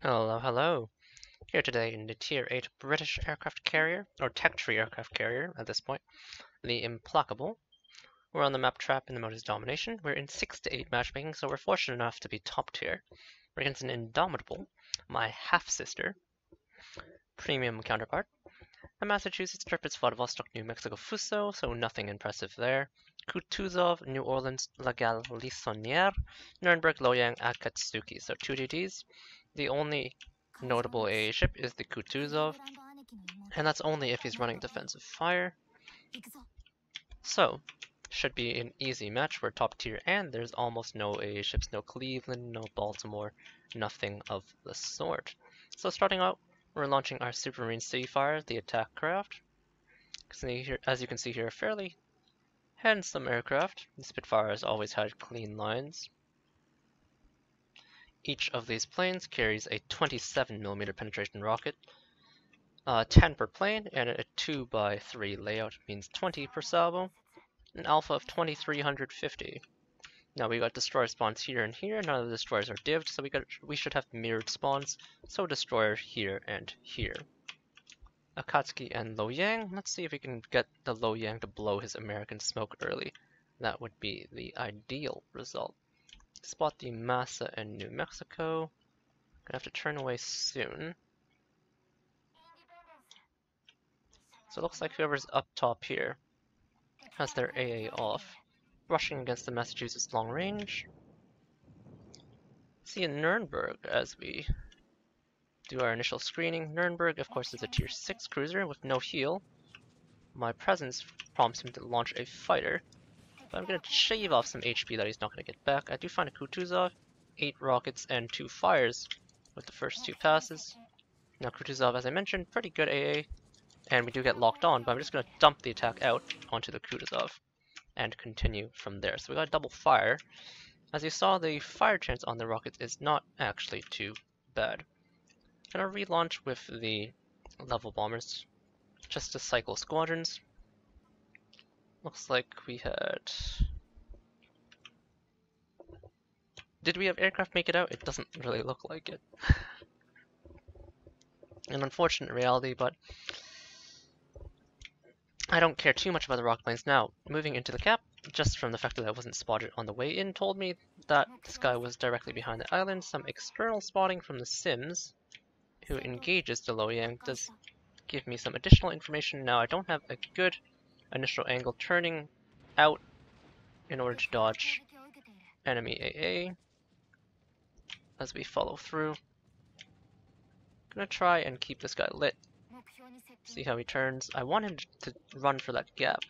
Hello, hello. Here today in the Tier 8 British aircraft carrier, or Tech Tree aircraft carrier at this point, the Implacable. We're on the map Trap in the mode is Domination. We're in 6 to 8 matchmaking, so we're fortunate enough to be top tier. We're against an Indomitable, my half-sister, premium counterpart. A Massachusetts Strippers Vladivostok, New Mexico Fuso, so nothing impressive there. Kutuzov, New Orleans La Galissonière, Nuremberg Loyang Akatsuki, so 2 GTs. The only notable AA ship is the Kutuzov, and that's only if he's running defensive fire. So, should be an easy match. We're top tier, and there's almost no AA ships, no Cleveland, no Baltimore, nothing of the sort. So starting out, we're launching our Supermarine Seafire, the attack craft. As you can see here, a fairly handsome aircraft. The Spitfire has always had clean lines. Each of these planes carries a 27mm penetration rocket, 10 per plane, and a 2x3 layout means 20 per salvo, an alpha of 2350. Now we got destroyer spawns here and here. None of the destroyers are divved, so we should have mirrored spawns. So destroyer here and here. Akatsuki and Loyang. Let's see if we can get the Loyang to blow his American smoke early. That would be the ideal result. Spot the Massa in New Mexico. Gonna have to turn away soon. So it looks like whoever's up top here has their AA off. Rushing against the Massachusetts long range. See in Nuremberg as we do our initial screening. Nuremberg, of course, is a tier 6 cruiser with no heal. My presence prompts him to launch a fighter, but I'm going to shave off some HP that he's not going to get back. I do find a Kutuzov, 8 rockets and 2 fires with the first 2 passes. Now Kutuzov, as I mentioned, pretty good AA, and we do get locked on, but I'm just going to dump the attack out onto the Kutuzov and continue from there. So we got a double fire. As you saw, the fire chance on the rockets is not actually too bad. I'm going to relaunch with the level bombers just to cycle squadrons. Looks like we had... Did we have aircraft make it out? It doesn't really look like it. An unfortunate reality, but I don't care too much about the rocket planes. Now, moving into the cap, just from the fact that I wasn't spotted on the way in, told me that this guy was directly behind the island. Some external spotting from the Sims, who engages the Loyang, does give me some additional information. Now, I don't have a good initial angle turning out in order to dodge enemy AA as we follow through. Gonna try and keep this guy lit. See how he turns. I want him to run for that gap,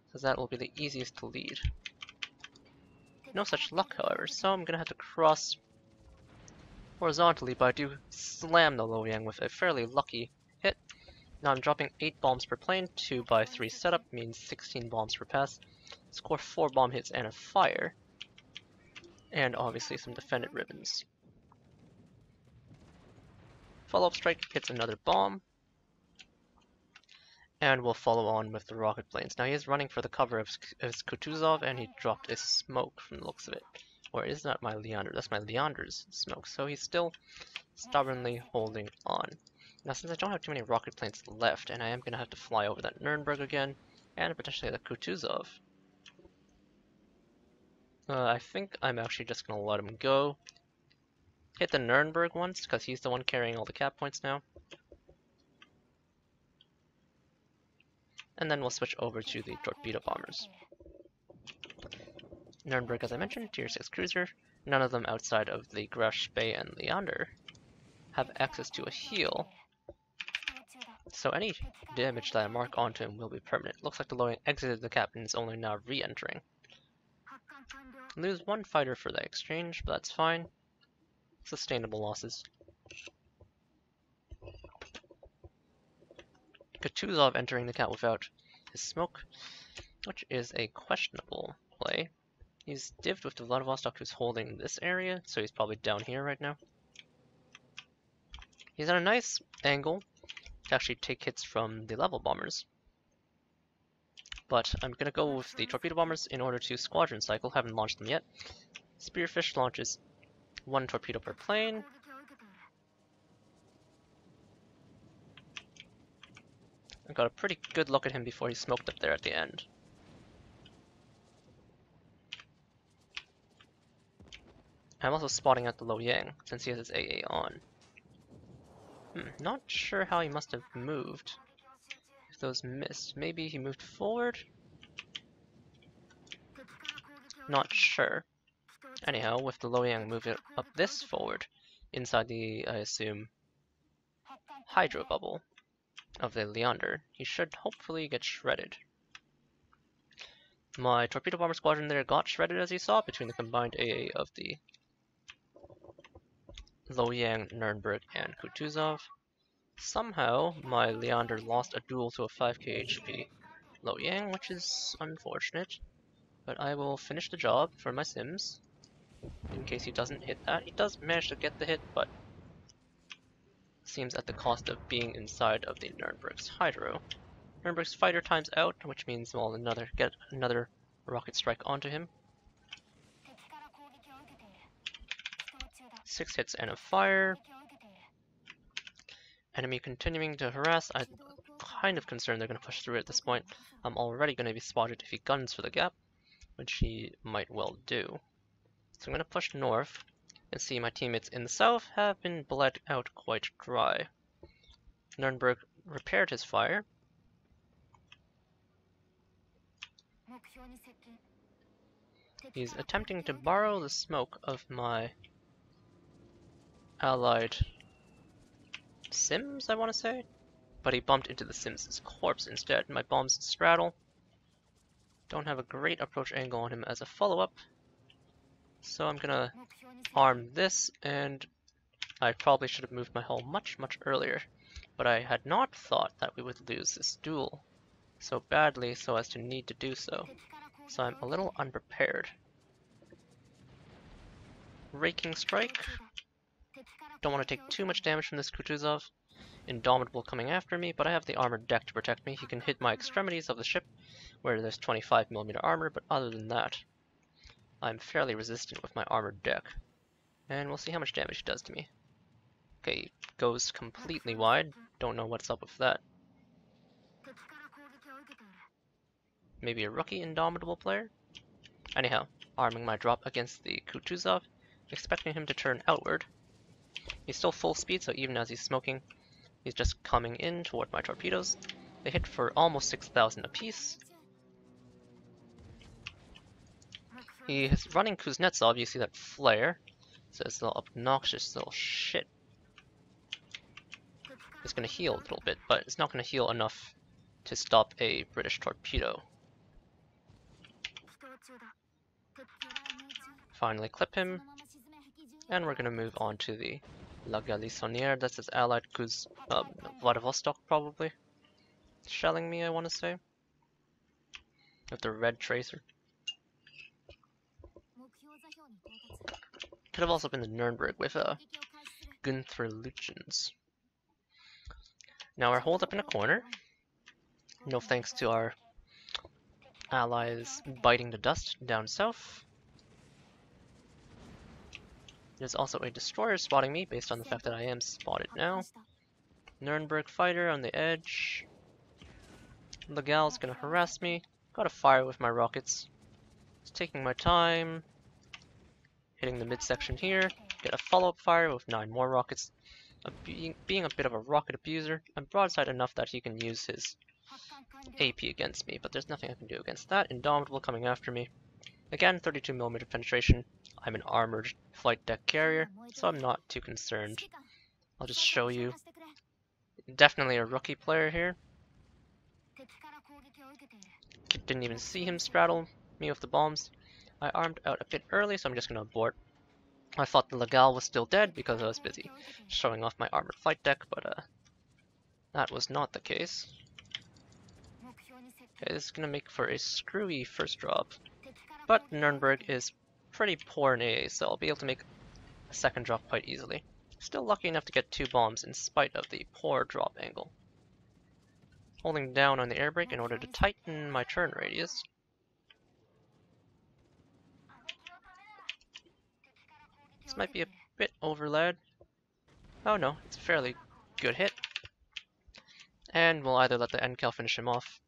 because that will be the easiest to lead. No such luck, however, so I'm gonna have to cross horizontally, but I do slam the Loyang with a fairly lucky hit. Now I'm dropping 8 bombs per plane, 2x3 setup means 16 bombs per pass. Score 4 bomb hits and a fire. And obviously some defended ribbons. Follow-up strike hits another bomb. And we'll follow on with the rocket planes. Now he is running for the cover of his Kutuzov, and he dropped a smoke from the looks of it. Or is that my Leander? That's my Leander's smoke. So he's still stubbornly holding on. Now since I don't have too many rocket planes left, and I am going to have to fly over that Nuremberg again, and potentially the Kutuzov, I think I'm actually just going to let him go. Hit the Nuremberg once, because he's the one carrying all the cap points now. And then we'll switch over to the torpedo bombers. Nuremberg, as I mentioned, tier 6 cruiser. None of them outside of the Grush, Bay, and Leander have access to a heal. So any damage that I mark onto him will be permanent. Looks like the Loyang exited the cap and is only now re-entering. Lose 1 fighter for the exchange, but that's fine. Sustainable losses. Kutuzov entering the cap without his smoke, which is a questionable play. He's divved with the Vladivostok, who's holding this area, so he's probably down here right now. He's at a nice angle to actually take hits from the level bombers. But I'm going to go with the torpedo bombers in order to squadron cycle. Haven't launched them yet. Spearfish launches 1 torpedo per plane. I got a pretty good look at him before he smoked up there at the end. I'm also spotting out the Lo Yang, since he has his AA on. Not sure how he must have moved. If those missed, maybe he moved forward? Not sure. Anyhow, with the Lo Yang moving up this forward, inside the, I assume, Hydro Bubble of the Leander, he should hopefully get shredded. My Torpedo Bomber Squadron there got shredded, as you saw, between the combined AA of the Lo Yang, Nuremberg, and Kutuzov. Somehow, my Leander lost a duel to a 5k HP Lo Yang, which is unfortunate, but I will finish the job for my Sims, in case he doesn't hit that. He does manage to get the hit, but seems at the cost of being inside of the Nuremberg's Hydro. Nuremberg's fighter times out, which means we'll get another rocket strike onto him. 6 hits and a fire. Enemy continuing to harass. I'm kind of concerned they're going to push through at this point. I'm already going to be spotted if he guns for the gap, which he might well do. So I'm going to push north and see my teammates in the south have been bled out quite dry. Nuremberg repaired his fire. He's attempting to borrow the smoke of my allied Sims, I want to say, but he bumped into the Sims' corpse instead. My bombs straddle. Don't have a great approach angle on him as a follow-up, so I'm gonna arm this, and I probably should have moved my hull much earlier, but I had not thought that we would lose this duel so badly so as to need to do so. So I'm a little unprepared. Raking strike. Don't want to take too much damage from this Kutuzov. Indomitable coming after me, but I have the armored deck to protect me. He can hit my extremities of the ship where there's 25mm armor, but other than that, I'm fairly resistant with my armored deck. And we'll see how much damage he does to me. Okay, goes completely wide. Don't know what's up with that. Maybe a rookie Indomitable player? Anyhow, arming my drop against the Kutuzov, expecting him to turn outward. He's still full speed, so even as he's smoking, he's just coming in toward my torpedoes. They hit for almost 6,000 apiece. He is running Kuznetsov, you see that flare. So this little obnoxious little shit. It's going to heal a little bit, but it's not going to heal enough to stop a British torpedo. Finally clip him, and we're going to move on to the La Galissonière. That's his allied Vladivostok, probably. Shelling me, I want to say. With the red tracer. Could have also been the Nuremberg with Gunther Luchens. Now we're holed up in a corner. No thanks to our allies biting the dust down south. There's also a destroyer spotting me based on the fact that I am spotted now. Nuremberg fighter on the edge. Legal's gonna harass me. Gotta fire with my rockets. Just taking my time. Hitting the midsection here. Get a follow-up fire with 9 more rockets. Being a bit of a rocket abuser, I'm broadside enough that he can use his AP against me, but there's nothing I can do against that. Indomitable coming after me. Again, 32mm penetration. I'm an armored flight deck carrier, so I'm not too concerned. I'll just show you. Definitely a rookie player here. Didn't even see him straddle me with the bombs. I armed out a bit early, so I'm just going to abort. I thought the Legal was still dead because I was busy showing off my armored flight deck, but that was not the case. Okay, this is going to make for a screwy first drop, but Nuremberg is pretty poor in AA, so I'll be able to make a second drop quite easily. Still lucky enough to get 2 bombs in spite of the poor drop angle. Holding down on the air brake in order to tighten my turn radius. This might be a bit overled. Oh no, it's a fairly good hit. And we'll either let the NCal finish him off,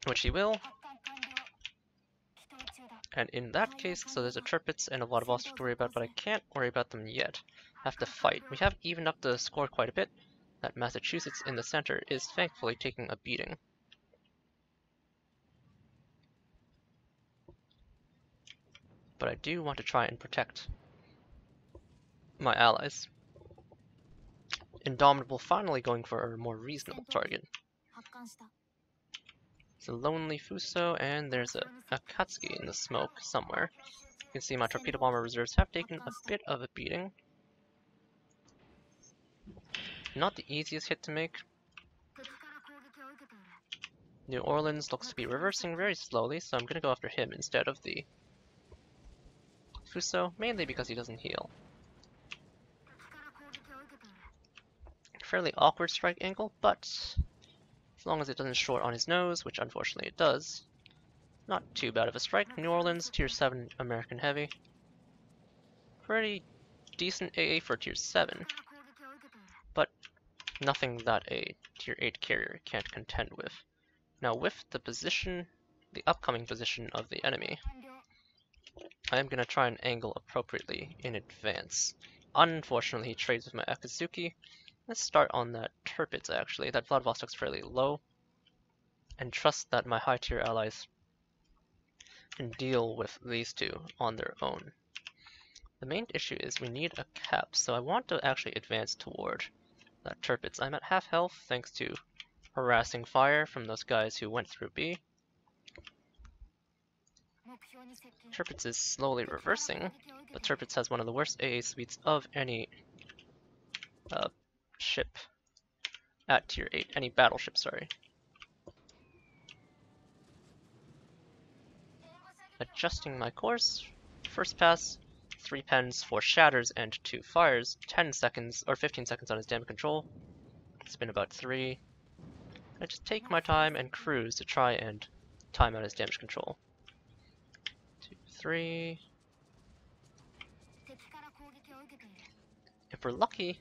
which he will. And in that case, so there's a Tirpitz and a lot of Vostok to worry about, but I can't worry about them yet. I have to fight. We have evened up the score quite a bit. That Massachusetts in the center is thankfully taking a beating. But I do want to try and protect my allies. Indomitable finally going for a more reasonable target. It's a lonely Fuso, and there's a Akatsuki in the smoke somewhere. You can see my torpedo bomber reserves have taken a bit of a beating. Not the easiest hit to make. New Orleans looks to be reversing very slowly, so I'm going to go after him instead of the Fuso, mainly because he doesn't heal. Fairly awkward strike angle, but as long as it doesn't short on his nose, which unfortunately it does, not too bad of a strike. New Orleans, Tier 7 American Heavy. Pretty decent AA for Tier 7, but nothing that a Tier 8 carrier can't contend with. Now with the position, the upcoming position of the enemy, I am going to try and angle appropriately in advance. Unfortunately, he trades with my Akatsuki. Let's start on that Tirpitz actually. That Vladivostok's fairly low. And trust that my high tier allies can deal with these two on their own. The main issue is we need a cap, so I want to actually advance toward that Tirpitz. I'm at half health thanks to harassing fire from those guys who went through B. Tirpitz is slowly reversing, but Tirpitz has one of the worst AA suites of any ship at Tier 8, any battleship, sorry. Adjusting my course, first pass, 3 pens, 4 shatters, and 2 fires, 10 seconds, or 15 seconds on his damage control. It's been about 3. I just take my time and cruise to try and time out his damage control. 2, 3. If we're lucky,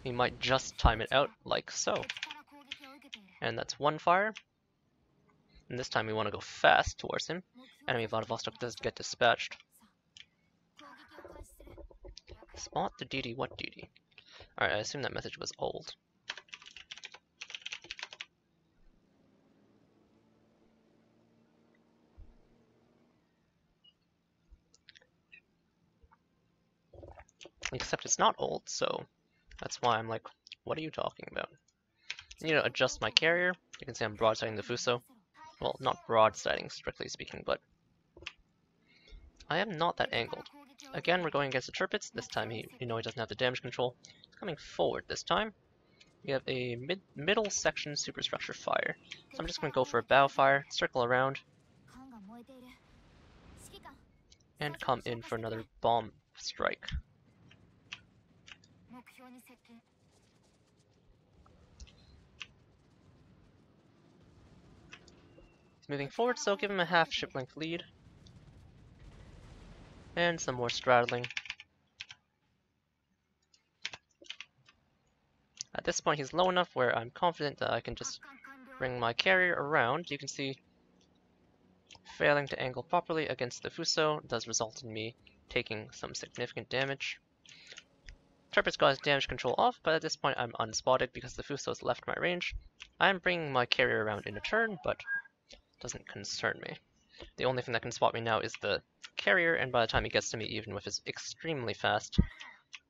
we might just time it out like so. And that's 1 fire. And this time we want to go fast towards him. Enemy Vladivostok does get dispatched. Spot the DD, what DD? Alright, I assume that message was old. Except it's not old, so that's why I'm like, what are you talking about? I need to adjust my carrier. You can see I'm broadsiding the Fuso. Well, not broadsiding, strictly speaking, but I am not that angled. Again, we're going against the Tirpitz. This time he doesn't have the damage control. He's coming forward this time. We have a middle section superstructure fire. So I'm just going to go for a bow fire, circle around, and come in for another bomb strike. He's moving forward, so give him a half ship length lead. And some more straddling. At this point he's low enough where I'm confident that I can just bring my carrier around. You can see failing to angle properly against the Fuso does result in me taking some significant damage. Tirpitz got his damage control off, but at this point I'm unspotted because the Fuso's left my range. I'm bringing my carrier around in a turn, but doesn't concern me. The only thing that can spot me now is the carrier, and by the time he gets to me, even with his extremely fast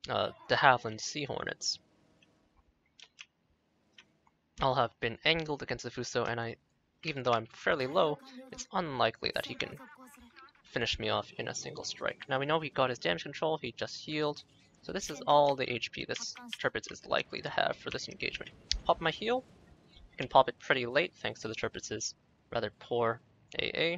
de Havilland Sea Hornets, I'll have been angled against the Fuso, and even though I'm fairly low, it's unlikely that he can finish me off in a single strike. Now we know he got his damage control, he just healed, so this is all the HP this Tirpitz is likely to have for this engagement. Pop my heal. I can pop it pretty late thanks to the Tirpitz's rather poor AA.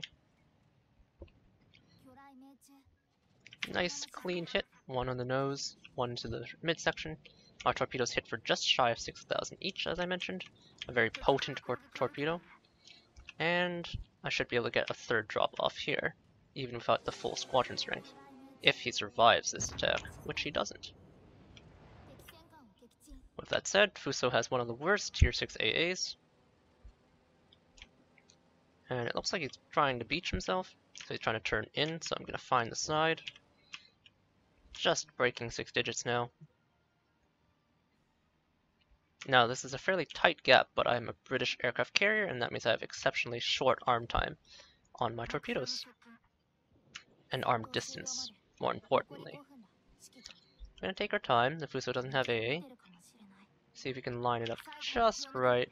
Nice clean hit, 1 on the nose, 1 to the midsection. Our torpedoes hit for just shy of 6,000 each, as I mentioned. A very potent torpedo. And I should be able to get a 3rd drop off here, even without the full squadron strength, if he survives this attack, which he doesn't. With that said, Fuso has one of the worst tier 6 AAs. And it looks like he's trying to beach himself. So he's trying to turn in, so I'm going to find the side. Just breaking 6 digits now. Now this is a fairly tight gap, but I'm a British aircraft carrier, and that means I have exceptionally short arm time on my torpedoes. And arm distance, more importantly. We're going to take our time. The Fuso doesn't have AA. See if we can line it up just right.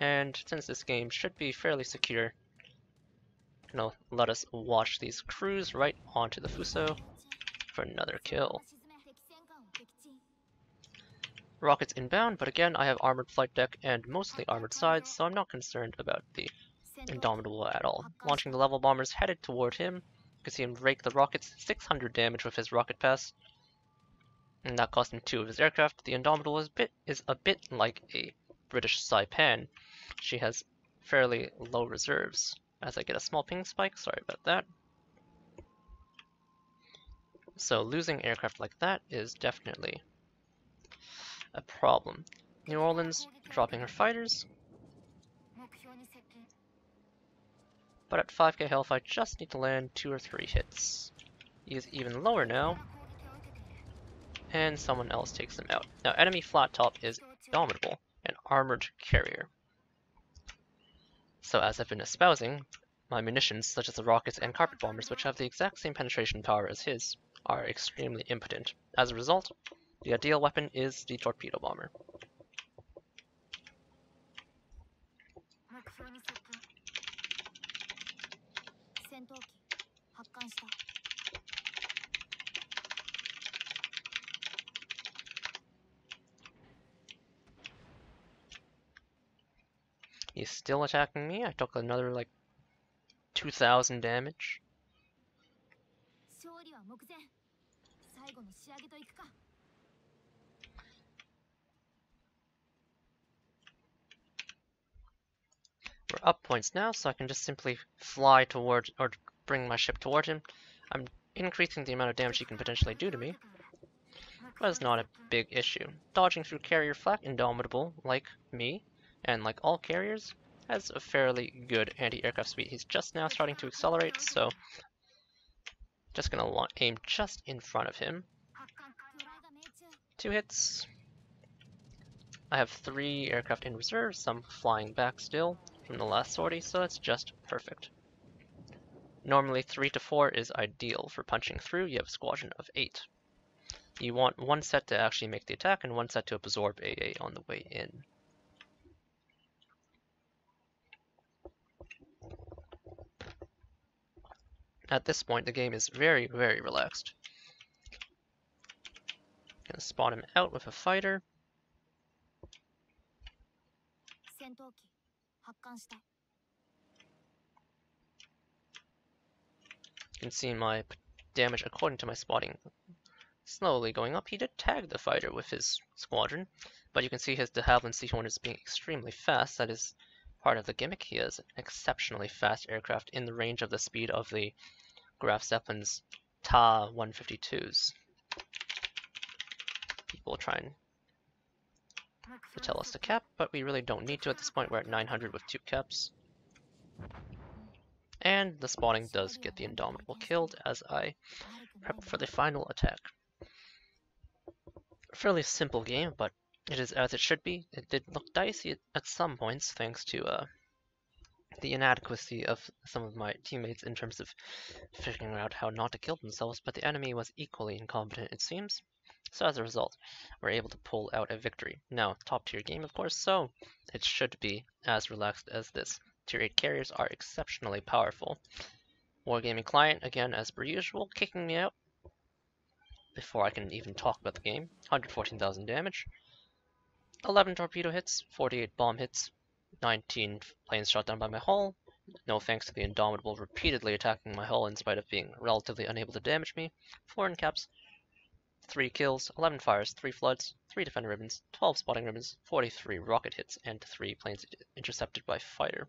And since this game should be fairly secure, gonna let us watch these cruise right onto the Fuso for another kill. Rockets inbound, but again I have Armoured Flight Deck and mostly armored sides, so I'm not concerned about the Indomitable at all. Launching the level bombers headed toward him. You can see him rake the rockets, 600 damage with his rocket pass. And that cost him 2 of his aircraft. The Indomitable is a bit like a British Saipan. She has fairly low reserves. As I get a small ping spike, sorry about that. So losing aircraft like that is definitely a problem. New Orleans dropping her fighters. But at 5k health I just need to land 2 or 3 hits. He is even lower now. And someone else takes them out. Now enemy flat top is Indomitable, an armored carrier. So as I've been espousing, my munitions, such as the rockets and carpet bombers, which have the exact same penetration power as his, are extremely impotent. As a result, the ideal weapon is the torpedo bomber. He's still attacking me. I took another like 2,000 damage. We're up points now, so I can just simply fly toward, or bring my ship toward him. I'm increasing the amount of damage he can potentially do to me, but it's not a big issue. Dodging through carrier flak, Indomitable, like me, and like all carriers, has a fairly good anti-aircraft speed. He's just now starting to accelerate, so just gonna aim just in front of him. 2 hits. I have 3 aircraft in reserve, some flying back still from the last sortie, so that's just perfect. Normally 3 to 4 is ideal for punching through. You have a squadron of 8. You want 1 set to actually make the attack and 1 set to absorb AA on the way in. At this point, the game is very, very relaxed. Gonna spawn him out with a fighter. You can see my damage according to my spotting slowly going up. He did tag the fighter with his squadron, but you can see his de Havilland Seahorn is being extremely fast. That is part of the gimmick. He has an exceptionally fast aircraft in the range of the speed of the Graf Zeppelin's Ta 152s. People trying to tell us to cap, but we really don't need to at this point. We're at 900 with 2 caps. And the spawning does get the Indomitable killed as I prep for the final attack. Fairly simple game, but it is as it should be. It did look dicey at some points thanks to the inadequacy of some of my teammates in terms of figuring out how not to kill themselves, but the enemy was equally incompetent, it seems. So as a result, we're able to pull out a victory. Now, top tier game, of course, so it should be as relaxed as this. Tier 8 carriers are exceptionally powerful. Wargaming client, again, as per usual, kicking me out before I can even talk about the game. 114,000 damage. 11 torpedo hits, 48 bomb hits, 19 planes shot down by my hull. No thanks to the Indomitable repeatedly attacking my hull in spite of being relatively unable to damage me. 4 in caps, 3 kills, 11 fires, 3 floods, 3 defender ribbons, 12 spotting ribbons, 43 rocket hits, and 3 planes intercepted by fighter.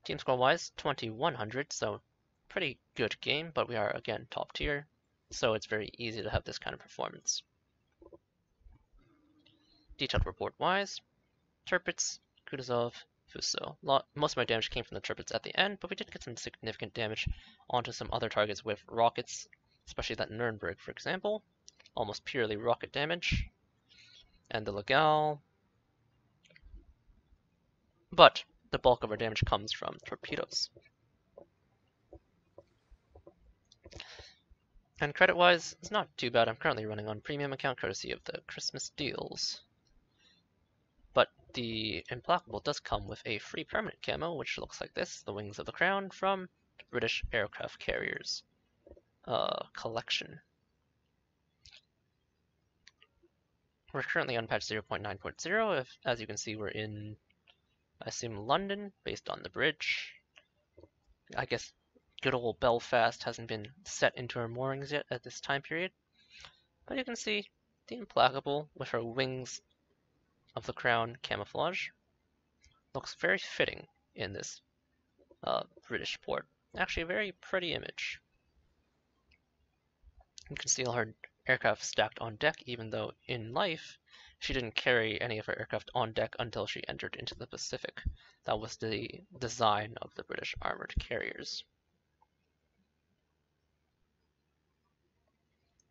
Team score wise, 2100, so pretty good game, but we are again top tier. so it's very easy to have this kind of performance. Detailed report-wise, Tirpitz, Kutuzov, Fuso. Most of my damage came from the Tirpitz at the end, but we did get some significant damage onto some other targets with rockets, especially that Nuremberg, for example. Almost purely rocket damage. And the Legal. But the bulk of our damage comes from torpedoes. And credit-wise, it's not too bad. I'm currently running on premium account courtesy of the Christmas deals. But the Implacable does come with a free permanent camo, which looks like this, the Wings of the Crown from the British Aircraft Carriers collection. We're currently on patch 0.9.0. As you can see, we're in, I assume, London, based on the bridge. I guess good old Belfast hasn't been set into her moorings yet at this time period. But you can see the Implacable with her Wings of the Crown camouflage looks very fitting in this British port. Actually, a very pretty image. You can see all her aircraft stacked on deck, even though in life she didn't carry any of her aircraft on deck until she entered into the Pacific. That was the design of the British armored carriers.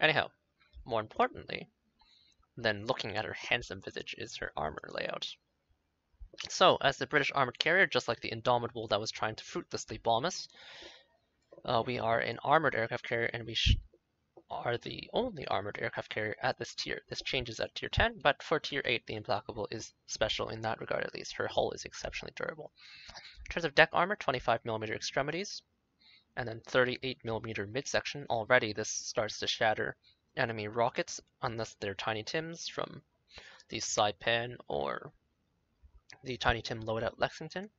Anyhow, more importantly than looking at her handsome visage is her armor layout. So, as the British armored carrier, just like the Indomitable that was trying to fruitlessly bomb us, we are an armored aircraft carrier, and we are the only armored aircraft carrier at this tier. This changes at tier 10, but for tier 8, the Implacable is special in that regard at least. Her hull is exceptionally durable. In terms of deck armor, 25mm extremities, and then 38mm midsection. Already this starts to shatter enemy rockets, unless they're Tiny Tims from the Saipan or the Tiny Tim loadout Lexington.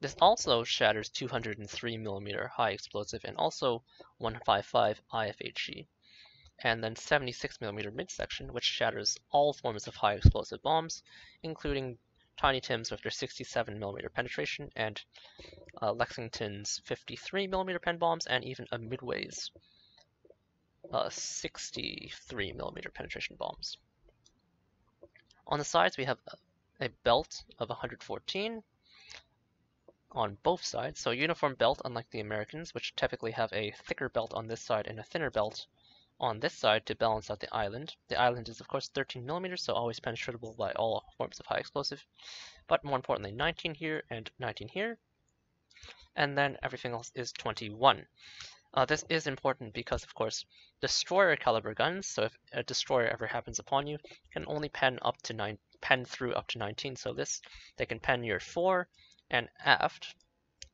This also shatters 203mm high explosive and also 155 IFHE, and then 76mm midsection, which shatters all forms of high explosive bombs, including Tiny Tims with their 67mm penetration and Lexington's 53mm pen bombs, and even a Midway's 63mm penetration bombs. On the sides, we have a belt of 114 on both sides, so a uniform belt, unlike the Americans, which typically have a thicker belt on this side and a thinner belt on this side to balance out the island. The island is of course 13mm, so always penetratable by all forms of high explosive, but more importantly 19 here and 19 here, and then everything else is 21. This is important because, of course, destroyer caliber guns, so if a destroyer ever happens upon you, can only pen through up to 19, so they can pen your fore and aft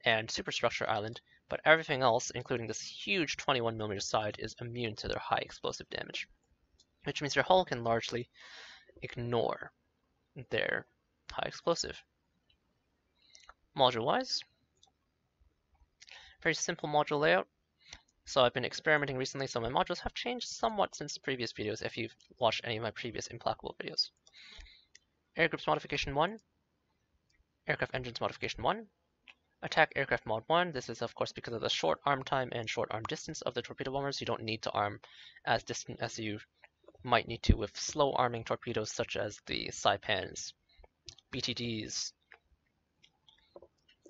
and superstructure island, but everything else, including this huge 21mm side, is immune to their high explosive damage, which means your hull can largely ignore their high explosive. Module-wise, very simple module layout. So I've been experimenting recently, so my modules have changed somewhat since previous videos if you've watched any of my previous Implacable videos. Air Groups Modification 1, Aircraft Engines Modification 1, Attack Aircraft Mod 1. This is of course because of the short arm time and short arm distance of the torpedo bombers. You don't need to arm as distant as you might need to with slow arming torpedoes such as the Saipans, BTDs.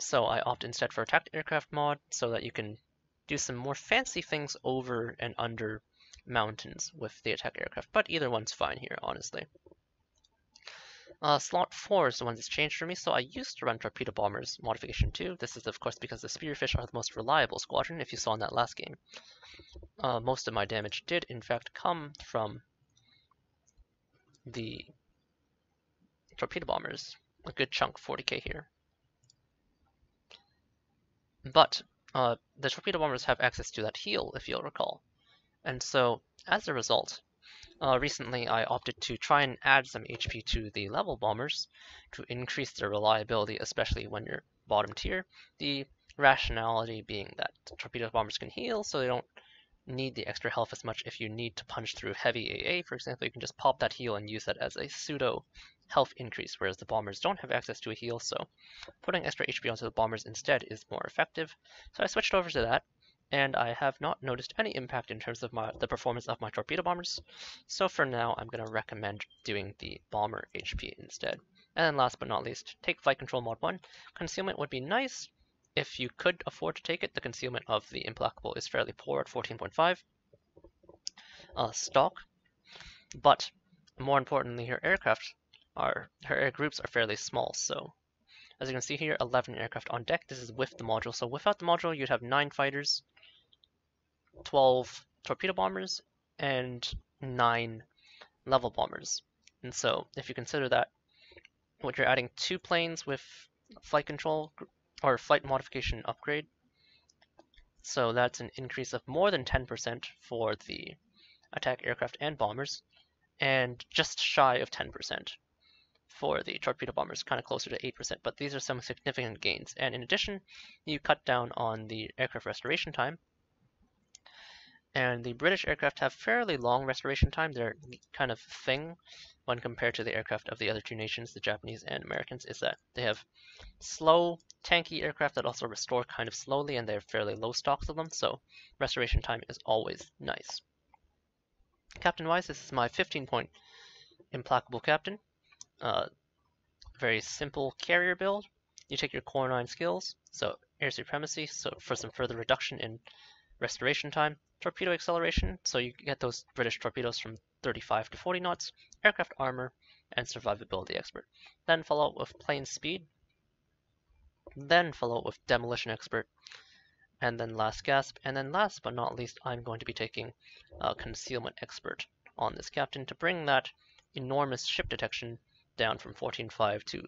So I opt instead for Attack Aircraft Mod so that you can do some more fancy things over and under mountains with the attack aircraft, but either one's fine here, honestly. Slot 4 is the one that's changed for me, so I used to run Torpedo Bombers Modification 2. This is of course because the Spearfish are the most reliable squadron, if you saw in that last game. Most of my damage did in fact come from the Torpedo Bombers, a good chunk, 40k here. But the torpedo bombers have access to that heal, if you'll recall. And so, as a result, recently I opted to try and add some HP to the level bombers to increase their reliability, especially when you're bottom tier. The rationality being that torpedo bombers can heal, so they don't need the extra health as much if you need to punch through heavy AA, for example. You can just pop that heal and use that as a pseudo health increase, whereas the bombers don't have access to a heal, so putting extra HP onto the bombers instead is more effective. So I switched over to that, and I have not noticed any impact in terms of the performance of my torpedo bombers. So for now, I'm going to recommend doing the bomber HP instead. And then last but not least, take Flight Control Mod 1. Concealment would be nice if you could afford to take it. The concealment of the Implacable is fairly poor at 14.5 stock, but more importantly, her air groups are fairly small. So as you can see here, 11 aircraft on deck. This is with the module. So without the module, you'd have 9 fighters, 12 torpedo bombers, and 9 level bombers. And so if you consider that, what you're adding 2 planes with flight control or flight modification upgrade. So that's an increase of more than 10% for the attack aircraft and bombers, and just shy of 10% for the torpedo bombers, kind of closer to 8%, but these are some significant gains. And in addition, you cut down on the aircraft restoration time. And the British aircraft have fairly long restoration time. Their kind of thing when compared to the aircraft of the other two nations, the Japanese and Americans, is that they have slow, tanky aircraft that also restore kind of slowly, and they have fairly low stocks of them, so restoration time is always nice. Captain-wise, this is my 15-point Implacable Captain. Very simple carrier build. You take your core 9 skills, so air supremacy, so for some further reduction in restoration time, torpedo acceleration, so you get those British torpedoes from 35 to 40 knots, aircraft armor, and survivability expert. Then follow up with plane speed, then follow up with demolition expert, and then last gasp, and then last but not least, I'm going to be taking concealment expert on this captain to bring that enormous ship detection down from 14.5 to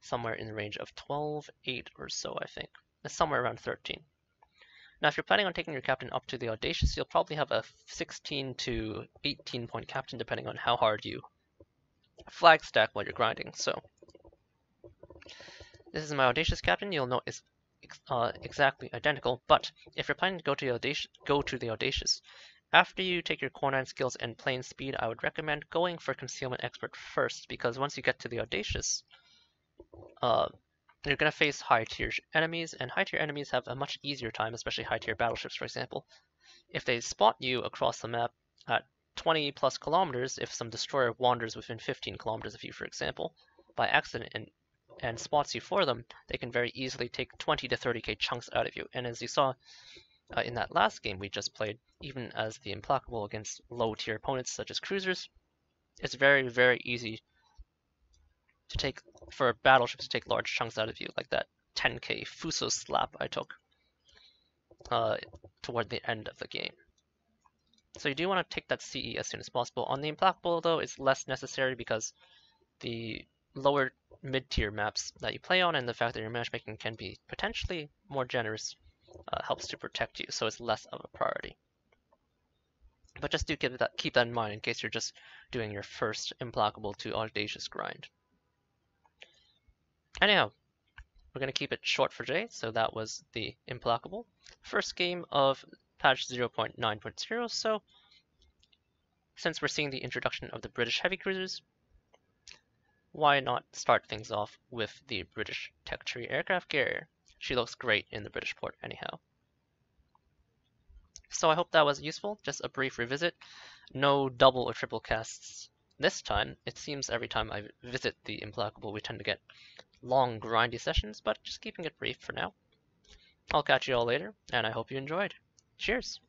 somewhere in the range of 12.8 or so, I think. It's somewhere around 13. Now, if you're planning on taking your captain up to the Audacious, you'll probably have a 16 to 18 point captain, depending on how hard you flag stack while you're grinding. So, this is my Audacious captain. You'll note it's exactly identical, but if you're planning to go to the Audacious, after you take your core 9 skills and plane speed, I would recommend going for concealment expert first, because once you get to the Audacious, you're going to face high-tier enemies, and high-tier enemies have a much easier time, especially high-tier battleships, for example. If they spot you across the map at 20 plus kilometers, if some destroyer wanders within 15 kilometers of you, for example, by accident and spots you for them, they can very easily take 20 to 30k chunks out of you. And as you saw in that last game we just played, even as the Implacable against low-tier opponents such as cruisers, it's very, very easy to take for battleships to take large chunks out of you, like that 10k Fuso slap I took toward the end of the game. So you do want to take that CE as soon as possible. On the Implacable, though, it's less necessary because the lower mid-tier maps that you play on and the fact that your matchmaking can be potentially more generous helps to protect you, so it's less of a priority. But just do keep that in mind in case you're just doing your first Implacable to Audacious grind. Anyhow, we're going to keep it short for today, so that was the Implacable. First game of patch 0.9.0, so since we're seeing the introduction of the British heavy cruisers, why not start things off with the British tech tree aircraft carrier? She looks great in the British port anyhow. So I hope that was useful, just a brief revisit. No double or triple casts this time. It seems every time I visit the Implacable we tend to get long grindy sessions, but just keeping it brief for now. I'll catch you all later, and I hope you enjoyed. Cheers!